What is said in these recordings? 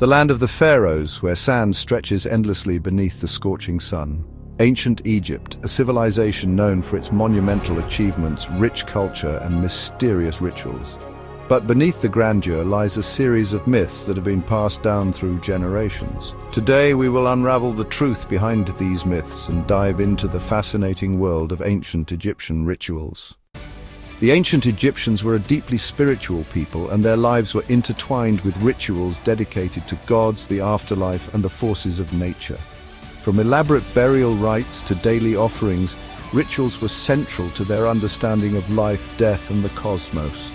The land of the pharaohs, where sand stretches endlessly beneath the scorching sun. Ancient Egypt, a civilization known for its monumental achievements, rich culture, and mysterious rituals. But beneath the grandeur lies a series of myths that have been passed down through generations. Today we will unravel the truth behind these myths and dive into the fascinating world of ancient Egyptian rituals. The ancient Egyptians were a deeply spiritual people, and their lives were intertwined with rituals dedicated to gods, the afterlife, and the forces of nature. From elaborate burial rites to daily offerings, rituals were central to their understanding of life, death, and the cosmos.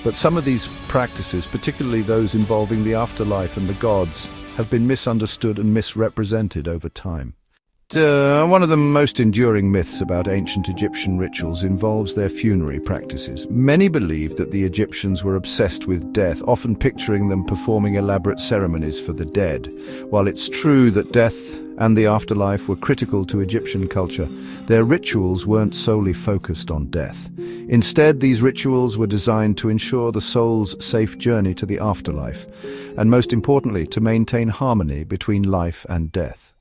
But some of these practices, particularly those involving the afterlife and the gods, have been misunderstood and misrepresented over time. One of the most enduring myths about ancient Egyptian rituals involves their funerary practices. Many believe that the Egyptians were obsessed with death, often picturing them performing elaborate ceremonies for the dead. While it's true that death and the afterlife were critical to Egyptian culture, their rituals weren't solely focused on death. Instead, these rituals were designed to ensure the soul's safe journey to the afterlife, and most importantly, to maintain harmony between life and death.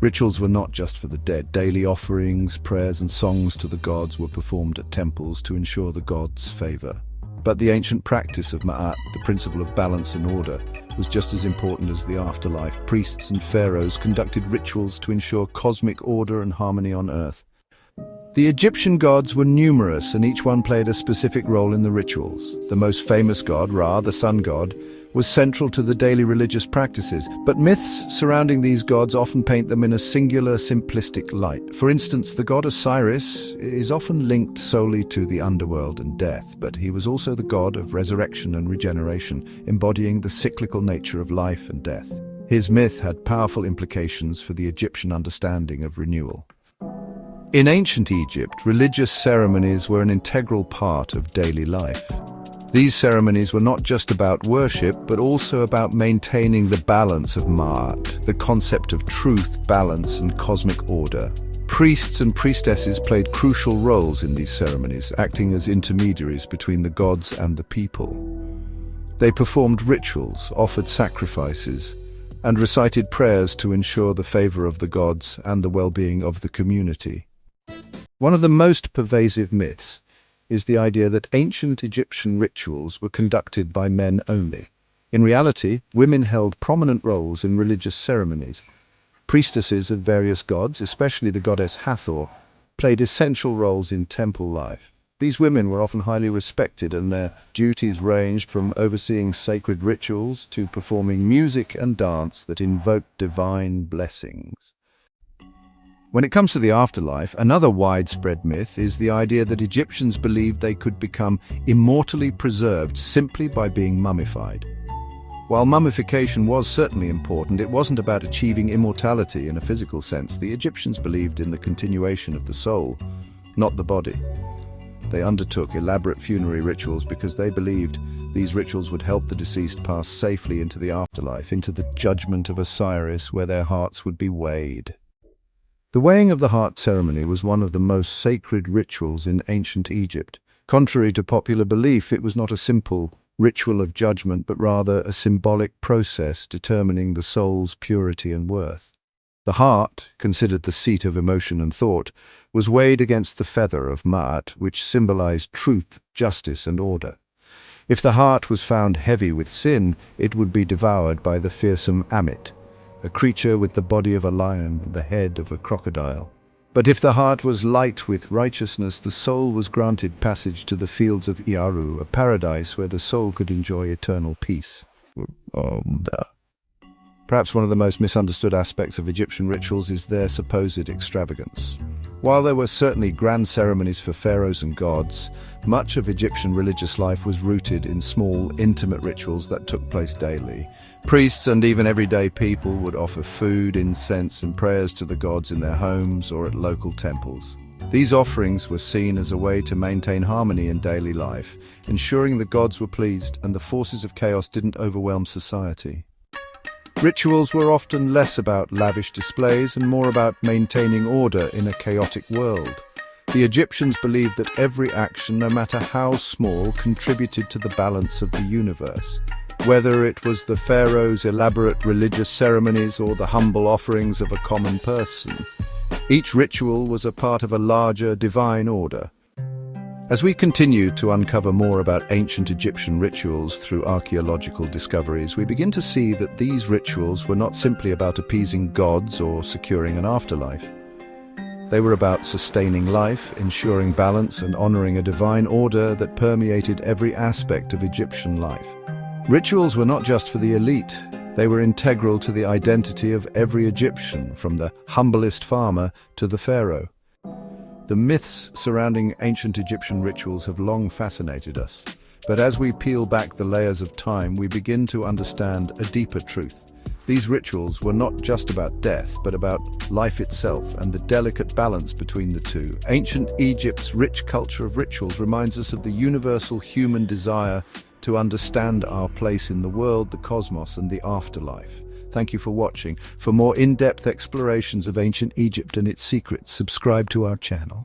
Rituals were not just for the dead. Daily offerings, prayers, and songs to the gods were performed at temples to ensure the gods' favor. But the ancient practice of Ma'at, the principle of balance and order, was just as important as the afterlife. Priests and pharaohs conducted rituals to ensure cosmic order and harmony on earth. The Egyptian gods were numerous, and each one played a specific role in the rituals. The most famous god, Ra, the sun god, was central to the daily religious practices, but myths surrounding these gods often paint them in a singular, simplistic light. For instance, the god Osiris is often linked solely to the underworld and death, but he was also the god of resurrection and regeneration, embodying the cyclical nature of life and death. His myth had powerful implications for the Egyptian understanding of renewal. In ancient Egypt, religious ceremonies were an integral part of daily life. These ceremonies were not just about worship, but also about maintaining the balance of Ma'at, the concept of truth, balance, and cosmic order. Priests and priestesses played crucial roles in these ceremonies, acting as intermediaries between the gods and the people. They performed rituals, offered sacrifices, and recited prayers to ensure the favor of the gods and the well-being of the community. One of the most pervasive myths is the idea that ancient Egyptian rituals were conducted by men only. In reality, women held prominent roles in religious ceremonies. Priestesses of various gods, especially the goddess Hathor, played essential roles in temple life. These women were often highly respected, and their duties ranged from overseeing sacred rituals to performing music and dance that invoked divine blessings. When it comes to the afterlife, another widespread myth is the idea that Egyptians believed they could become immortally preserved simply by being mummified. While mummification was certainly important, it wasn't about achieving immortality in a physical sense. The Egyptians believed in the continuation of the soul, not the body. They undertook elaborate funerary rituals because they believed these rituals would help the deceased pass safely into the afterlife, into the judgment of Osiris, where their hearts would be weighed. The weighing of the heart ceremony was one of the most sacred rituals in ancient Egypt. Contrary to popular belief, it was not a simple ritual of judgment, but rather a symbolic process determining the soul's purity and worth. The heart, considered the seat of emotion and thought, was weighed against the feather of Ma'at, which symbolized truth, justice, and order. If the heart was found heavy with sin, it would be devoured by the fearsome Amit, a creature with the body of a lion and the head of a crocodile. But if the heart was light with righteousness, the soul was granted passage to the fields of Iaru, a paradise where the soul could enjoy eternal peace. Perhaps one of the most misunderstood aspects of Egyptian rituals is their supposed extravagance. While there were certainly grand ceremonies for pharaohs and gods, much of Egyptian religious life was rooted in small, intimate rituals that took place daily. Priests and even everyday people would offer food, incense, and prayers to the gods in their homes or at local temples. These offerings were seen as a way to maintain harmony in daily life, ensuring the gods were pleased and the forces of chaos didn't overwhelm society. Rituals were often less about lavish displays and more about maintaining order in a chaotic world. The Egyptians believed that every action, no matter how small, contributed to the balance of the universe. Whether it was the pharaoh's elaborate religious ceremonies or the humble offerings of a common person, each ritual was a part of a larger divine order. As we continue to uncover more about ancient Egyptian rituals through archaeological discoveries, we begin to see that these rituals were not simply about appeasing gods or securing an afterlife. They were about sustaining life, ensuring balance, and honoring a divine order that permeated every aspect of Egyptian life. Rituals were not just for the elite, they were integral to the identity of every Egyptian, from the humblest farmer to the pharaoh. The myths surrounding ancient Egyptian rituals have long fascinated us, but as we peel back the layers of time, we begin to understand a deeper truth. These rituals were not just about death, but about life itself and the delicate balance between the two. Ancient Egypt's rich culture of rituals reminds us of the universal human desire to understand our place in the world, the cosmos, and the afterlife. Thank you for watching. For more in-depth explorations of ancient Egypt and its secrets, subscribe to our channel.